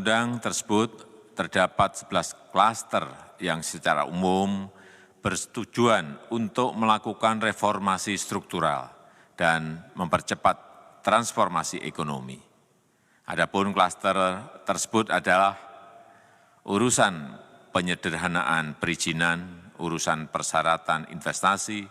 undang-undang tersebut terdapat 11 klaster yang secara umum bertujuan untuk melakukan reformasi struktural dan mempercepat transformasi ekonomi. Adapun klaster tersebut adalah urusan penyederhanaan perizinan, urusan persyaratan investasi,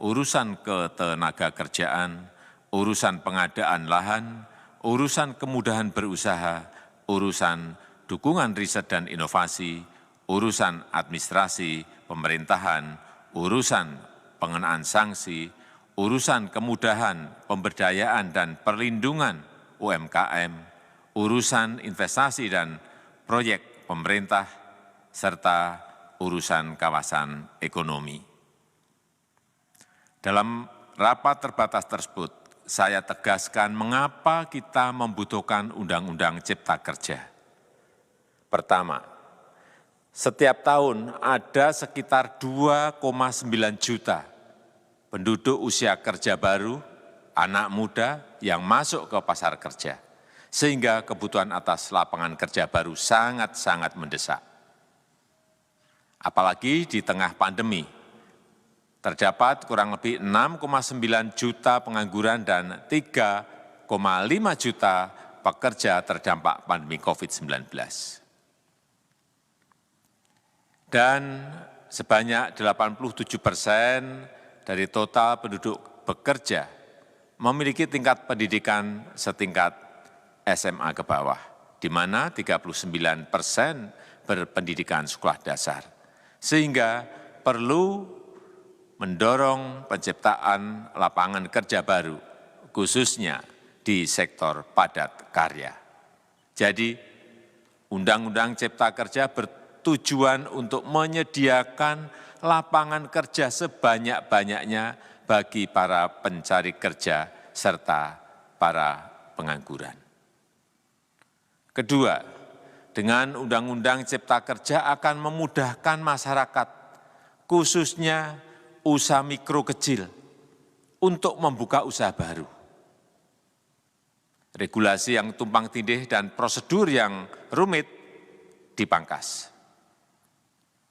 urusan ketenagakerjaan, urusan pengadaan lahan, urusan kemudahan berusaha, urusan dukungan riset dan inovasi, urusan administrasi pemerintahan, urusan pengenaan sanksi, urusan kemudahan pemberdayaan dan perlindungan UMKM, urusan investasi dan proyek pemerintah, serta urusan kawasan ekonomi. Dalam rapat terbatas tersebut, saya tegaskan mengapa kita membutuhkan Undang-Undang Cipta Kerja. Pertama, setiap tahun ada sekitar 2,9 juta penduduk usia kerja baru, anak muda yang masuk ke pasar kerja, sehingga kebutuhan atas lapangan kerja baru sangat-sangat mendesak. Apalagi di tengah pandemi, terdapat kurang lebih 6,9 juta pengangguran dan 3,5 juta pekerja terdampak pandemi COVID-19. Dan sebanyak 87% dari total penduduk bekerja memiliki tingkat pendidikan setingkat SMA ke bawah, di mana 39% berpendidikan sekolah dasar. Sehingga perlu mendorong penciptaan lapangan kerja baru, khususnya di sektor padat karya. Jadi, Undang-Undang Cipta Kerja bertujuan untuk menyediakan lapangan kerja sebanyak-banyaknya bagi para pencari kerja serta para pengangguran. Kedua, dengan Undang-Undang Cipta Kerja akan memudahkan masyarakat, khususnya usaha mikro kecil, untuk membuka usaha baru. Regulasi yang tumpang tindih dan prosedur yang rumit dipangkas.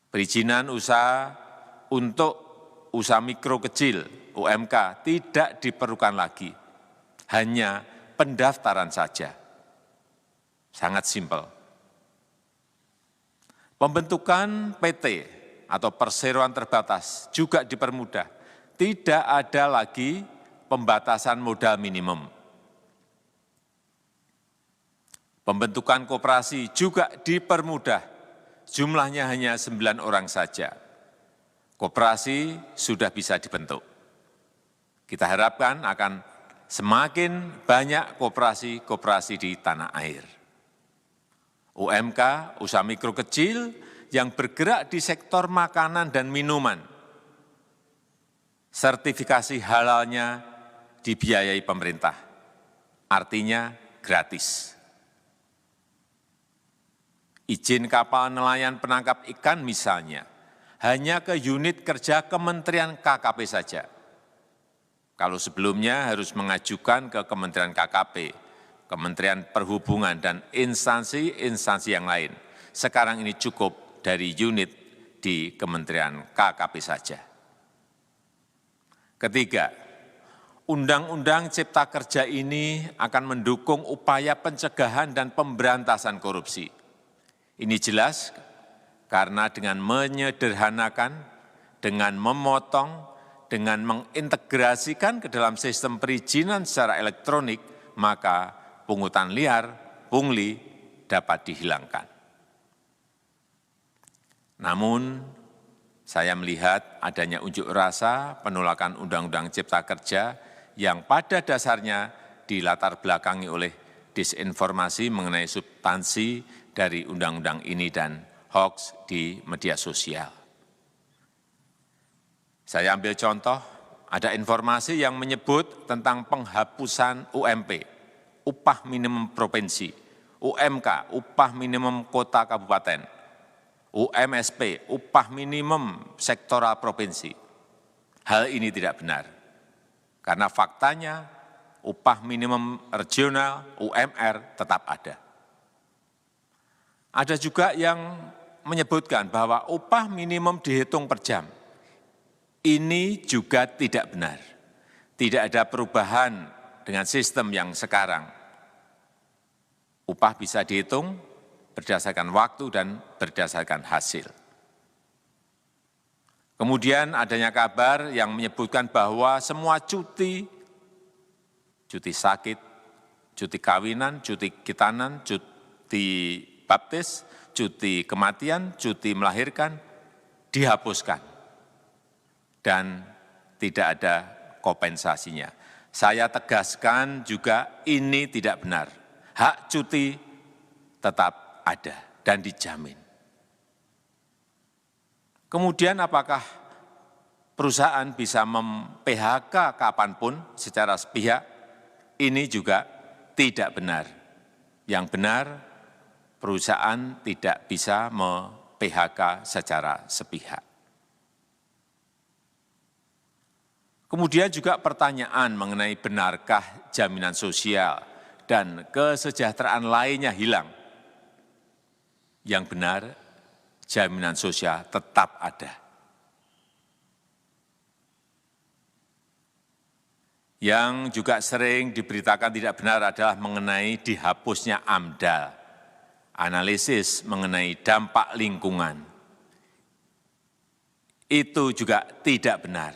Perizinan usaha untuk usaha mikro kecil (UMK) tidak diperlukan lagi, hanya pendaftaran saja. Sangat simpel. Pembentukan PT atau perseroan terbatas juga dipermudah. Tidak ada lagi pembatasan modal minimum. Pembentukan koperasi juga dipermudah. Jumlahnya hanya 9 orang saja. Koperasi sudah bisa dibentuk. Kita harapkan akan semakin banyak koperasi-koperasi di tanah air. UMK, usaha mikro kecil yang bergerak di sektor makanan dan minuman. Sertifikasi halalnya dibiayai pemerintah, artinya gratis. Izin kapal nelayan penangkap ikan misalnya, hanya ke unit kerja Kementerian KKP saja. Kalau sebelumnya harus mengajukan ke Kementerian KKP, Kementerian Perhubungan, dan instansi-instansi yang lain. Sekarang ini cukup dari unit di Kementerian KKP saja. Ketiga, Undang-Undang Cipta Kerja ini akan mendukung upaya pencegahan dan pemberantasan korupsi. Ini jelas karena dengan menyederhanakan, dengan memotong, dengan mengintegrasikan ke dalam sistem perizinan secara elektronik, maka pungutan liar, pungli dapat dihilangkan. Namun, saya melihat adanya unjuk rasa penolakan Undang-Undang Cipta Kerja yang pada dasarnya dilatar belakangi oleh disinformasi mengenai substansi dari undang-undang ini dan hoax di media sosial. Saya ambil contoh, ada informasi yang menyebut tentang penghapusan UMP, upah minimum provinsi, UMK, upah minimum kota kabupaten, UMSP, upah minimum sektoral provinsi. Hal ini tidak benar, karena faktanya upah minimum regional, UMR, tetap ada. Ada juga yang menyebutkan bahwa upah minimum dihitung per jam. Ini juga tidak benar. Tidak ada perubahan dengan sistem yang sekarang. Upah bisa dihitung berdasarkan waktu dan berdasarkan hasil. Kemudian adanya kabar yang menyebutkan bahwa semua cuti sakit, cuti kawinan, cuti khitanan, cuti baptis, cuti kematian, cuti melahirkan, dihapuskan. Dan tidak ada kompensasinya. Saya tegaskan juga ini tidak benar. Hak cuti tetap ada dan dijamin. Kemudian apakah perusahaan bisa mem-PHK kapanpun secara sepihak? Ini juga tidak benar. Yang benar, perusahaan tidak bisa mem-PHK secara sepihak. Kemudian juga pertanyaan mengenai benarkah jaminan sosial dan kesejahteraan lainnya hilang. Yang benar, jaminan sosial tetap ada. Yang juga sering diberitakan tidak benar adalah mengenai dihapusnya AMDAL, analisis mengenai dampak lingkungan. Itu juga tidak benar.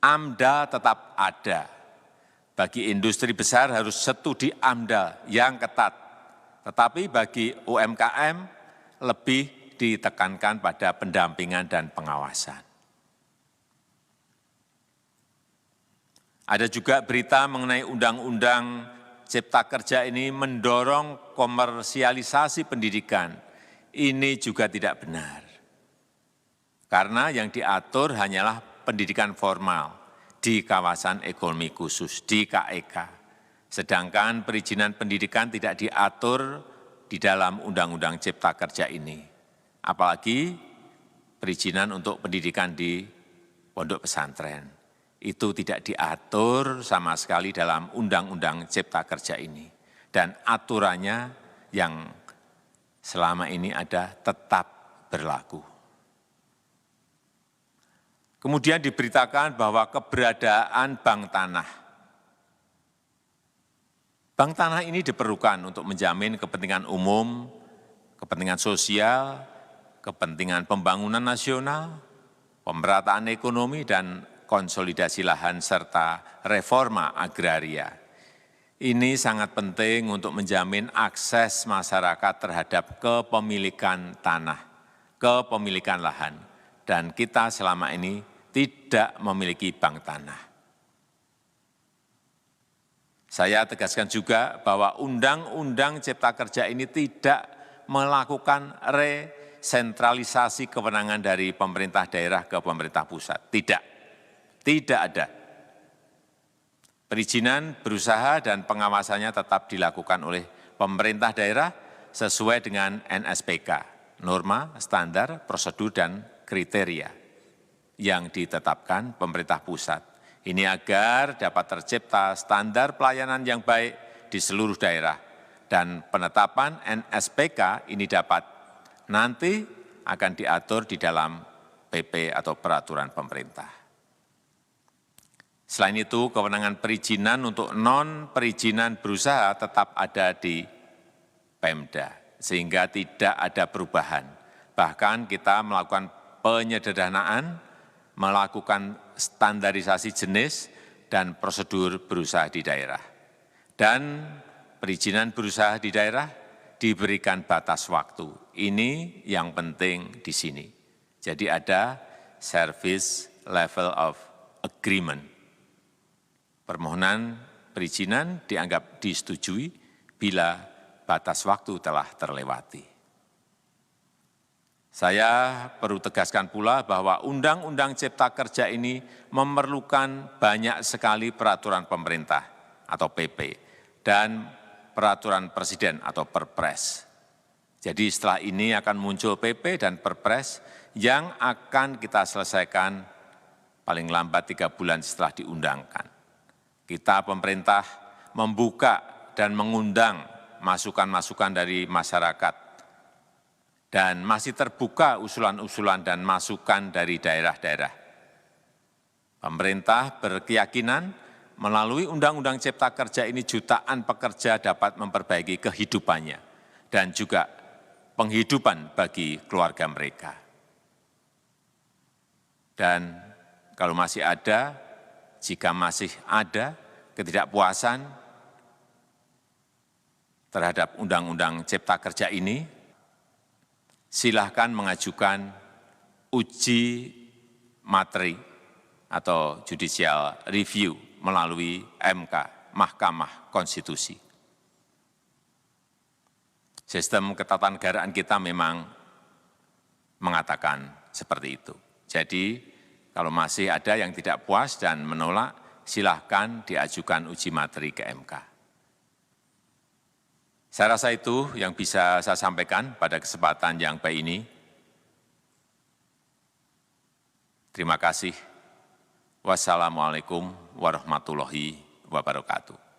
AMDAL tetap ada. Bagi industri besar harus studi AMDAL yang ketat. Tetapi bagi UMKM lebih ditekankan pada pendampingan dan pengawasan. Ada juga berita mengenai Undang-Undang Cipta Kerja ini mendorong komersialisasi pendidikan. Ini juga tidak benar. Karena yang diatur hanyalah pendidikan formal di kawasan ekonomi khusus, di KEK. Sedangkan perizinan pendidikan tidak diatur di dalam Undang-Undang Cipta Kerja ini. Apalagi perizinan untuk pendidikan di pondok pesantren. Itu tidak diatur sama sekali dalam Undang-Undang Cipta Kerja ini. Dan aturannya yang selama ini ada tetap berlaku. Kemudian diberitakan bahwa keberadaan bank tanah. Bank tanah ini diperlukan untuk menjamin kepentingan umum, kepentingan sosial, kepentingan pembangunan nasional, pemerataan ekonomi, dan konsolidasi lahan serta reforma agraria. Ini sangat penting untuk menjamin akses masyarakat terhadap kepemilikan tanah, kepemilikan lahan, dan kita selama ini tidak memiliki bank tanah. Saya tegaskan juga bahwa Undang-Undang Cipta Kerja ini tidak melakukan resentralisasi kewenangan dari pemerintah daerah ke pemerintah pusat. Tidak ada. Perizinan berusaha dan pengawasannya tetap dilakukan oleh pemerintah daerah sesuai dengan NSPK, norma, standar, prosedur, dan kriteria yang ditetapkan pemerintah pusat. Ini agar dapat tercipta standar pelayanan yang baik di seluruh daerah dan penetapan NSPK ini dapat nanti akan diatur di dalam PP atau peraturan pemerintah. Selain itu, kewenangan perizinan untuk non-perizinan berusaha tetap ada di Pemda, sehingga tidak ada perubahan. Bahkan kita melakukan penyederhanaan, melakukan standarisasi jenis dan prosedur berusaha di daerah. Dan perizinan berusaha di daerah diberikan batas waktu. Ini yang penting di sini. Jadi ada service level of agreement. Permohonan perizinan dianggap disetujui bila batas waktu telah terlewati. Saya perlu tegaskan pula bahwa Undang-Undang Cipta Kerja ini memerlukan banyak sekali peraturan pemerintah atau PP dan peraturan presiden atau Perpres. Jadi setelah ini akan muncul PP dan Perpres yang akan kita selesaikan paling lambat 3 bulan setelah diundangkan. Kita pemerintah membuka dan mengundang masukan-masukan dari masyarakat dan masih terbuka usulan-usulan dan masukan dari daerah-daerah. Pemerintah berkeyakinan melalui Undang-Undang Cipta Kerja ini jutaan pekerja dapat memperbaiki kehidupannya dan juga penghidupan bagi keluarga mereka. Dan kalau masih ada, jika masih ada ketidakpuasan terhadap Undang-Undang Cipta Kerja ini, silahkan mengajukan uji materi atau judicial review melalui MK, Mahkamah Konstitusi. Sistem ketatanegaraan kita memang mengatakan seperti itu. Jadi, kalau masih ada yang tidak puas dan menolak, silahkan diajukan uji materi ke MK. Saya rasa itu yang bisa saya sampaikan pada kesempatan yang baik ini. Terima kasih. Wassalamualaikum warahmatullahi wabarakatuh.